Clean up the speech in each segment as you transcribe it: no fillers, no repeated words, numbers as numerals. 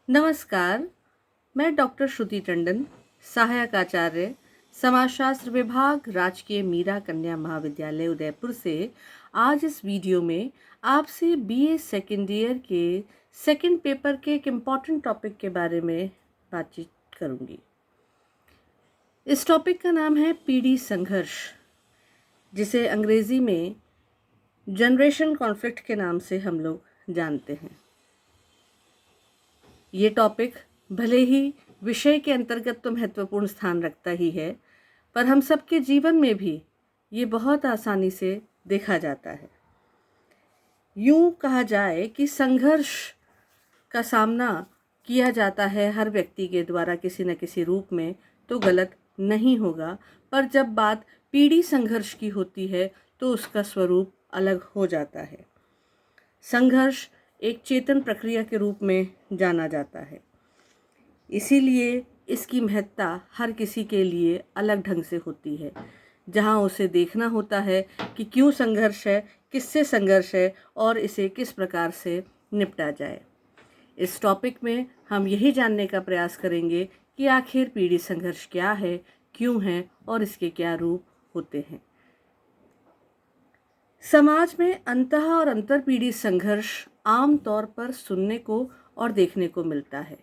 नमस्कार, मैं डॉक्टर श्रुति टंडन, सहायक आचार्य, समाजशास्त्र विभाग, राजकीय मीरा कन्या महाविद्यालय उदयपुर से आज इस वीडियो में आपसे बीए सेकेंड ईयर के सेकेंड पेपर के एक इम्पॉर्टेंट टॉपिक के बारे में बातचीत करूंगी। इस टॉपिक का नाम है पीढ़ी संघर्ष, जिसे अंग्रेजी में जनरेशन कॉन्फ्लिक्ट के नाम से हम लोग जानते हैं। ये टॉपिक भले ही विषय के अंतर्गत तो महत्वपूर्ण स्थान रखता ही है, पर हम सबके जीवन में भी ये बहुत आसानी से देखा जाता है। यूँ कहा जाए कि संघर्ष का सामना किया जाता है हर व्यक्ति के द्वारा किसी न किसी रूप में, तो गलत नहीं होगा, पर जब बात पीढ़ी संघर्ष की होती है तो उसका स्वरूप अलग हो जाता है। संघर्ष एक चेतन प्रक्रिया के रूप में जाना जाता है, इसीलिए इसकी महत्ता हर किसी के लिए अलग ढंग से होती है। जहाँ उसे देखना होता है कि क्यों संघर्ष है, किससे संघर्ष है और इसे किस प्रकार से निपटा जाए। इस टॉपिक में हम यही जानने का प्रयास करेंगे कि आखिर पीढ़ी संघर्ष क्या है, क्यों है और इसके क्या रूप होते हैं। समाज में अंतः और अंतरपीढ़ी संघर्ष आम तौर पर सुनने को और देखने को मिलता है।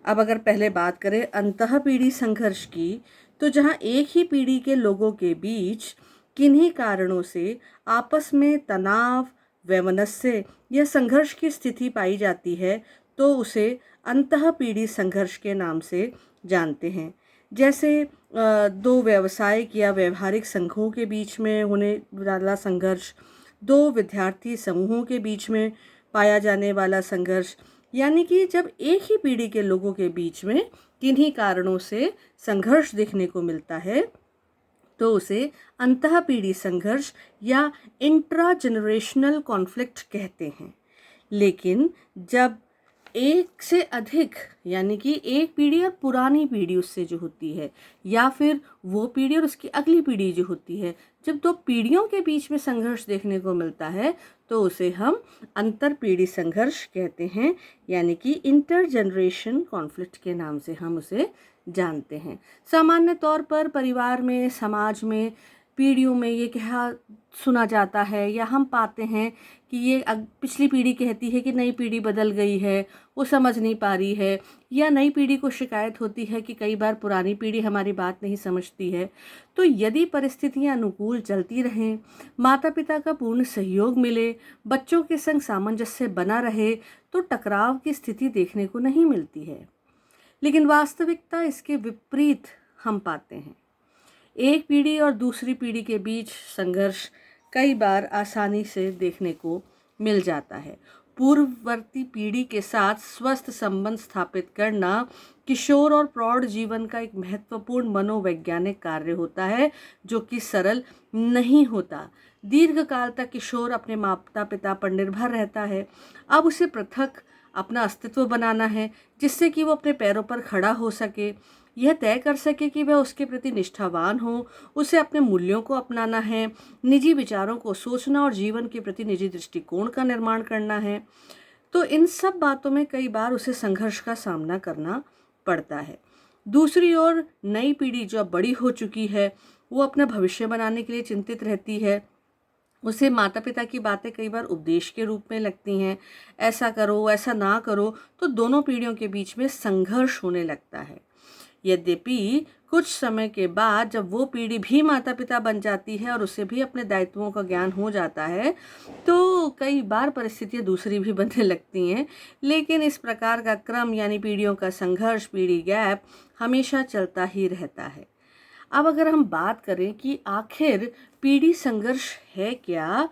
अब अगर पहले बात करें अंतः पीढ़ी संघर्ष की, तो जहां एक ही पीढ़ी के लोगों के बीच किन्हीं कारणों से आपस में तनाव, वैमनस्य या संघर्ष की स्थिति पाई जाती है, तो उसे अंतः पीढ़ी संघर्ष के नाम से जानते हैं। जैसे दो व्यावसायिक या व्यवहारिक संघों के बीच में होने वाला संघर्ष, दो विद्यार्थी समूहों के बीच में पाया जाने वाला संघर्ष, यानी कि जब एक ही पीढ़ी के लोगों के बीच में किन्हीं कारणों से संघर्ष देखने को मिलता है, तो उसे अंतः पीढ़ी संघर्ष या इंट्रा जनरेशनल कॉन्फ्लिक्ट कहते हैं। लेकिन जब एक से अधिक, यानी कि एक पीढ़ी और पुरानी पीढ़ी उससे जो होती है, या फिर वो पीढ़ी और उसकी अगली पीढ़ी जो होती है, जब दो पीढ़ियों के बीच में संघर्ष देखने को मिलता है, तो उसे हम अंतर पीढ़ी संघर्ष कहते हैं, यानी कि इंटर जनरेशन कॉन्फ्लिक्ट के नाम से हम उसे जानते हैं। सामान्य तौर पर परिवार में, समाज में, पीढ़ियों में ये कहा सुना जाता है या हम पाते हैं कि ये पिछली पीढ़ी कहती है कि नई पीढ़ी बदल गई है, वो समझ नहीं पा रही है, या नई पीढ़ी को शिकायत होती है कि कई बार पुरानी पीढ़ी हमारी बात नहीं समझती है। तो यदि परिस्थितियां अनुकूल चलती रहें, माता पिता का पूर्ण सहयोग मिले, बच्चों के संग सामंजस्य बना रहे, तो टकराव की स्थिति देखने को नहीं मिलती है। लेकिन वास्तविकता इसके विपरीत हम पाते हैं। एक पीढ़ी और दूसरी पीढ़ी के बीच संघर्ष कई बार आसानी से देखने को मिल जाता है। पूर्ववर्ती पीढ़ी के साथ स्वस्थ संबंध स्थापित करना किशोर और प्रौढ़ जीवन का एक महत्वपूर्ण मनोवैज्ञानिक कार्य होता है, जो कि सरल नहीं होता। दीर्घकाल तक किशोर अपने माता पिता पर निर्भर रहता है। अब उसे पृथक अपना अस्तित्व बनाना है, जिससे कि वो अपने पैरों पर खड़ा हो सके, यह तय कर सके कि वह उसके प्रति निष्ठावान हो, उसे अपने मूल्यों को अपनाना है, निजी विचारों को सोचना और जीवन के प्रति निजी दृष्टिकोण का निर्माण करना है। तो इन सब बातों में कई बार उसे संघर्ष का सामना करना पड़ता है। दूसरी ओर नई पीढ़ी जो अब बड़ी हो चुकी है, वो अपना भविष्य बनाने के लिए चिंतित रहती है। उसे माता पिता की बातें कई बार उपदेश के रूप में लगती हैं, ऐसा करो, ऐसा ना करो, तो दोनों पीढ़ियों के बीच में संघर्ष होने लगता है। यद्यपि कुछ समय के बाद जब वो पीढ़ी भी माता पिता बन जाती है और उसे भी अपने दायित्वों का ज्ञान हो जाता है, तो कई बार परिस्थितियां दूसरी भी बनने लगती हैं। लेकिन इस प्रकार का क्रम, यानी पीढ़ियों का संघर्ष, पीढ़ी गैप, हमेशा चलता ही रहता है। अब अगर हम बात करें कि आखिर पीढ़ी संघर्ष है क्या,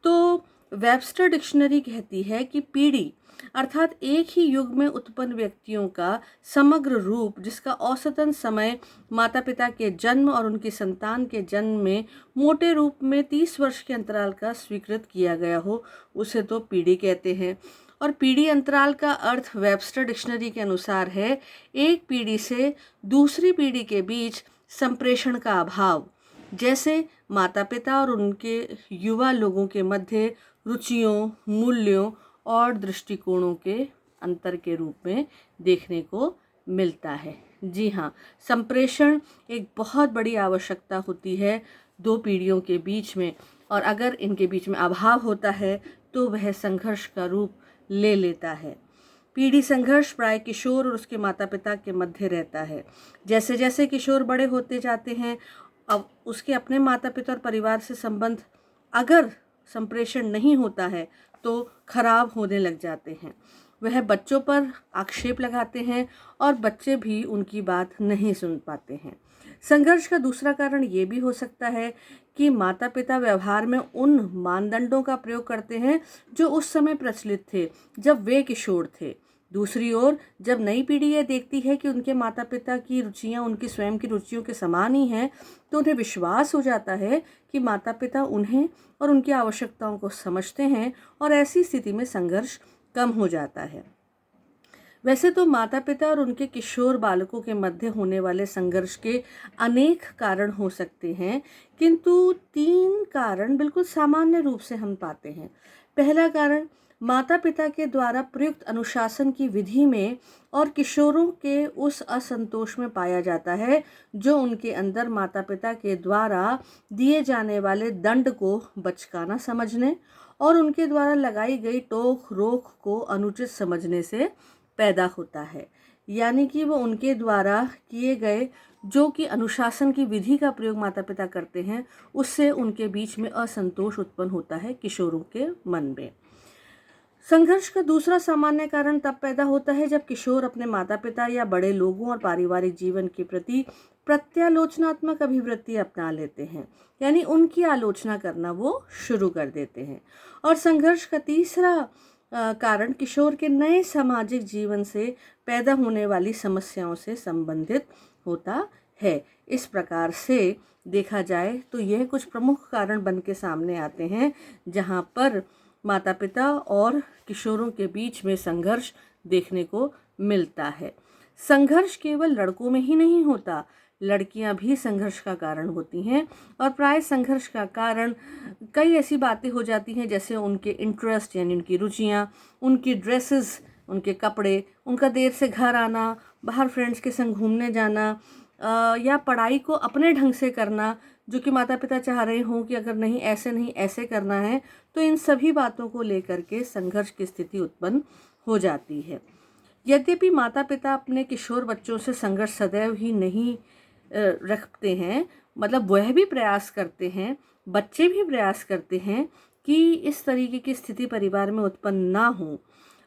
तो वेबस्टर डिक्शनरी कहती है कि पीढ़ी अर्थात एक ही युग में उत्पन्न व्यक्तियों का समग्र रूप, जिसका औसतन समय माता पिता के जन्म और उनकी संतान के जन्म में मोटे रूप में 30 वर्ष के अंतराल का स्वीकृत किया गया हो, उसे तो पीढ़ी कहते हैं। और पीढ़ी अंतराल का अर्थ वेबस्टर डिक्शनरी के अनुसार है एक पीढ़ी से दूसरी पीढ़ी के बीच संप्रेषण का अभाव, जैसे माता पिता और उनके युवा लोगों के मध्य रुचियों, मूल्यों और दृष्टिकोणों के अंतर के रूप में देखने को मिलता है। जी हाँ, संप्रेषण एक बहुत बड़ी आवश्यकता होती है दो पीढ़ियों के बीच में, और अगर इनके बीच में अभाव होता है तो वह संघर्ष का रूप ले लेता है। पीढ़ी संघर्ष प्राय किशोर और उसके माता पिता के मध्य रहता है। जैसे जैसे किशोर बड़े होते जाते हैं, अब उसके अपने माता पिता और परिवार से संबंध अगर संप्रेषण नहीं होता है तो खराब होने लग जाते हैं। वह बच्चों पर आक्षेप लगाते हैं और बच्चे भी उनकी बात नहीं सुन पाते हैं। संघर्ष का दूसरा कारण ये भी हो सकता है कि माता पिता व्यवहार में उन मानदंडों का प्रयोग करते हैं जो उस समय प्रचलित थे जब वे किशोर थे। दूसरी ओर जब नई पीढ़ी ये देखती है कि उनके माता पिता की रुचियां उनकी स्वयं की रुचियों के समान ही हैं, तो उन्हें विश्वास हो जाता है कि माता पिता उन्हें और उनकी आवश्यकताओं को समझते हैं, और ऐसी स्थिति में संघर्ष कम हो जाता है। वैसे तो माता पिता और उनके किशोर बालकों के मध्य होने वाले संघर्ष के अनेक कारण हो सकते हैं, किंतु 3 कारण बिल्कुल सामान्य रूप से हम पाते हैं। पहला कारण माता पिता के द्वारा प्रयुक्त अनुशासन की विधि में और किशोरों के उस असंतोष में पाया जाता है जो उनके अंदर माता पिता के द्वारा दिए जाने वाले दंड को बचकाना समझने और उनके द्वारा लगाई गई टोक रोक को अनुचित समझने से पैदा होता है। यानी कि वो उनके द्वारा किए गए जो कि अनुशासन की विधि का प्रयोग माता पिता करते हैं, उससे उनके बीच में असंतोष उत्पन्न होता है किशोरों के मन में। संघर्ष का दूसरा सामान्य कारण तब पैदा होता है जब किशोर अपने माता पिता या बड़े लोगों और पारिवारिक जीवन के प्रति प्रत्यालोचनात्मक अभिवृत्ति अपना लेते हैं, यानी उनकी आलोचना करना वो शुरू कर देते हैं। और संघर्ष का तीसरा कारण किशोर के नए सामाजिक जीवन से पैदा होने वाली समस्याओं से संबंधित होता है। इस प्रकार से देखा जाए तो यह कुछ प्रमुख कारण बन के सामने आते हैं जहां पर माता पिता और किशोरों के बीच में संघर्ष देखने को मिलता है। संघर्ष केवल लड़कों में ही नहीं होता, लड़कियां भी संघर्ष का कारण होती हैं, और प्राय संघर्ष का कारण कई ऐसी बातें हो जाती हैं जैसे उनके इंटरेस्ट यानी उनकी रुचियां, उनकी ड्रेसेस, उनके कपड़े, उनका देर से घर आना, बाहर फ्रेंड्स के संग घूमने जाना, या पढ़ाई को अपने ढंग से करना जो कि माता पिता चाह रहे हों कि अगर नहीं ऐसे करना है, तो इन सभी बातों को लेकर के संघर्ष की स्थिति उत्पन्न हो जाती है। यद्यपि माता पिता अपने किशोर बच्चों से संघर्ष सदैव ही नहीं रखते हैं, मतलब वह भी प्रयास करते हैं, बच्चे भी प्रयास करते हैं कि इस तरीके की स्थिति परिवार में उत्पन्न ना हो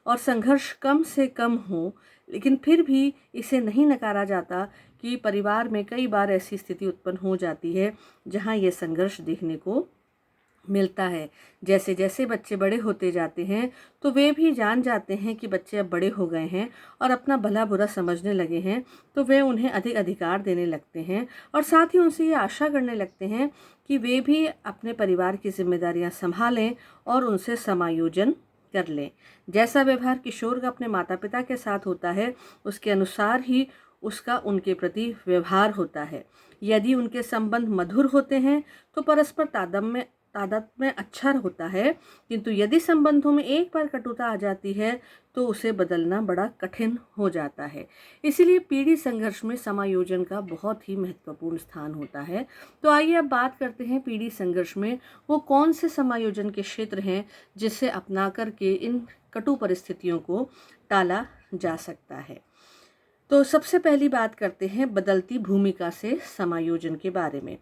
और संघर्ष कम से कम हो, लेकिन फिर भी इसे नहीं नकारा जाता कि परिवार में कई बार ऐसी स्थिति उत्पन्न हो जाती है जहां ये संघर्ष देखने को मिलता है। जैसे जैसे बच्चे बड़े होते जाते हैं तो वे भी जान जाते हैं कि बच्चे अब बड़े हो गए हैं और अपना भला बुरा समझने लगे हैं, तो वे उन्हें अधिक अधिकार देने लगते हैं और साथ ही उनसे ये आशा करने लगते हैं कि वे भी अपने परिवार की जिम्मेदारियां संभालें और उनसे समायोजन कर लें। जैसा व्यवहार किशोर का अपने माता पिता के साथ होता है, उसके अनुसार ही उसका उनके प्रति व्यवहार होता है। यदि उनके संबंध मधुर होते हैं तो परस्पर तादात्म्य अच्छा होता है, किंतु यदि संबंधों में एक बार कटुता आ जाती है तो उसे बदलना बड़ा कठिन हो जाता है। इसीलिए पीढ़ी संघर्ष में समायोजन का बहुत ही महत्वपूर्ण स्थान होता है। तो आइए अब बात करते हैं पीढ़ी संघर्ष में वो कौन से समायोजन के क्षेत्र हैं जिसे अपना करके इन कटु परिस्थितियों को टाला जा सकता है। तो सबसे पहली बात करते हैं बदलती भूमिका से समायोजन के बारे में।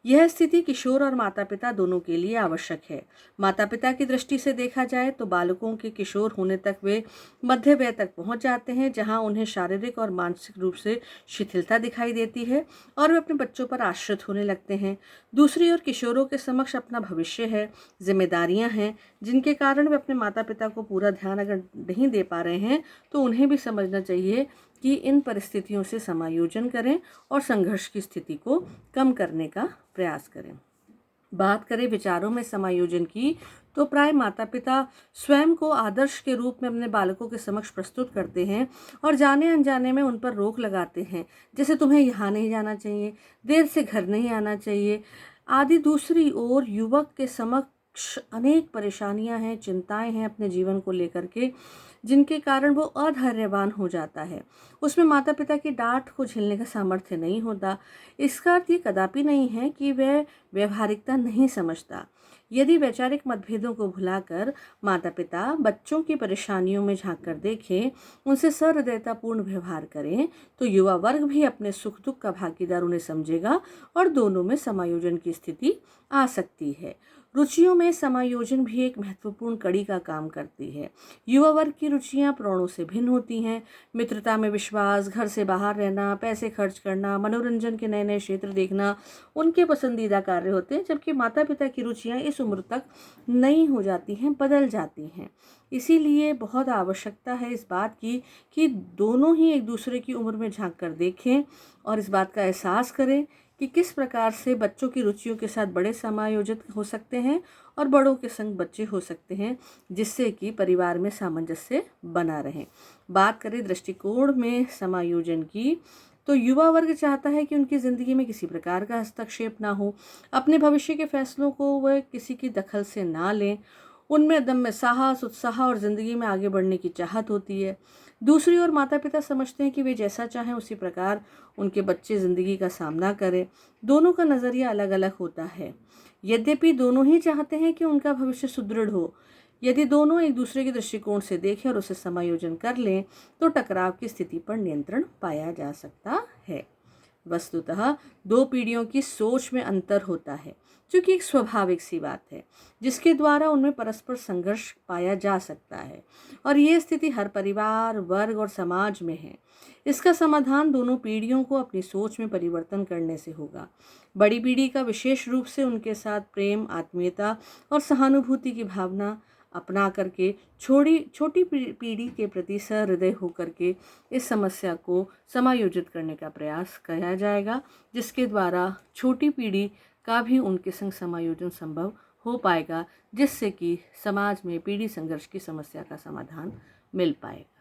यह स्थिति किशोर और माता पिता दोनों के लिए आवश्यक है। माता पिता की दृष्टि से देखा जाए तो बालकों के किशोर होने तक वे मध्य वय तक पहुंच जाते हैं जहां उन्हें शारीरिक और मानसिक रूप से शिथिलता दिखाई देती है और वे अपने बच्चों पर आश्रित होने लगते हैं। दूसरी ओर किशोरों के समक्ष अपना भविष्य है, जिम्मेदारियां हैं, जिनके कारण वे अपने माता पिता को पूरा ध्यान अगर नहीं दे पा रहे हैं तो उन्हें भी समझना चाहिए कि इन परिस्थितियों से समायोजन करें और संघर्ष की स्थिति को कम करने का प्रयास करें। बात करें विचारों में समायोजन की तो प्राय माता पिता स्वयं को आदर्श के रूप में अपने बालकों के समक्ष प्रस्तुत करते हैं और जाने अनजाने में उन पर रोक लगाते हैं, जैसे तुम्हें यहाँ नहीं जाना चाहिए, देर से घर नहीं आना चाहिए आदि। दूसरी ओर युवक के अनेक परेशानियां हैं, चिंताएं हैं अपने जीवन को लेकर के, जिनके कारण वो अधैर्यवान हो जाता है। उसमें माता पिता की डांट को झेलने का सामर्थ्य नहीं होता। इसका अर्थ ये कदापि नहीं है कि वह व्यवहारिकता नहीं समझता। यदि वैचारिक मतभेदों को भुलाकर माता पिता बच्चों की परेशानियों में झांक कर देखें, उनसे सहृदयतापूर्ण व्यवहार करें, तो युवा वर्ग भी अपने सुख दुख का भागीदार उन्हें समझेगा और दोनों में समायोजन की स्थिति आ सकती है। रुचियों में समायोजन भी एक महत्वपूर्ण कड़ी का काम करती है। युवा वर्ग की रुचियां प्रौढ़ों से भिन्न होती हैं। मित्रता में विश्वास, घर से बाहर रहना, पैसे खर्च करना, मनोरंजन के नए नए क्षेत्र देखना उनके पसंदीदा कार्य होते हैं, जबकि माता पिता की रुचियां इस उम्र तक नई हो जाती हैं, बदल जाती हैं। इसीलिए बहुत आवश्यकता है इस बात की कि दोनों ही एक दूसरे की उम्र में झांक कर देखें और इस बात का एहसास करें कि किस प्रकार से बच्चों की रुचियों के साथ बड़े समायोजित हो सकते हैं और बड़ों के संग बच्चे हो सकते हैं, जिससे कि परिवार में सामंजस्य बना रहे। बात करें दृष्टिकोण में समायोजन की, तो युवा वर्ग चाहता है कि उनकी ज़िंदगी में किसी प्रकार का हस्तक्षेप ना हो, अपने भविष्य के फैसलों को वह किसी की दखल से ना लें। उनमें अदम्य साहस, उत्साह और ज़िंदगी में आगे बढ़ने की चाहत होती है। दूसरी ओर माता पिता समझते हैं कि वे जैसा चाहें उसी प्रकार उनके बच्चे ज़िंदगी का सामना करें। दोनों का नज़रिया अलग अलग होता है। यद्यपि दोनों ही चाहते हैं कि उनका भविष्य सुदृढ़ हो। यदि दोनों एक दूसरे के दृष्टिकोण से देखें और उसे समायोजन कर लें, तो टकराव की स्थिति पर नियंत्रण पाया जा सकता है। वस्तुतः दो पीढ़ियों की सोच में अंतर होता है, जो कि एक स्वाभाविक सी बात है, जिसके द्वारा उनमें परस्पर संघर्ष पाया जा सकता है और ये स्थिति हर परिवार, वर्ग और समाज में है। इसका समाधान दोनों पीढ़ियों को अपनी सोच में परिवर्तन करने से होगा। बड़ी पीढ़ी का विशेष रूप से उनके साथ प्रेम, आत्मीयता और सहानुभूति की भावना अपना करके छोटी पीढ़ी के प्रति सहृदय होकर के इस समस्या को समायोजित करने का प्रयास किया जाएगा, जिसके द्वारा छोटी पीढ़ी का भी उनके संग समायोजन संभव हो पाएगा, जिससे कि समाज में पीढ़ी संघर्ष की समस्या का समाधान मिल पाएगा।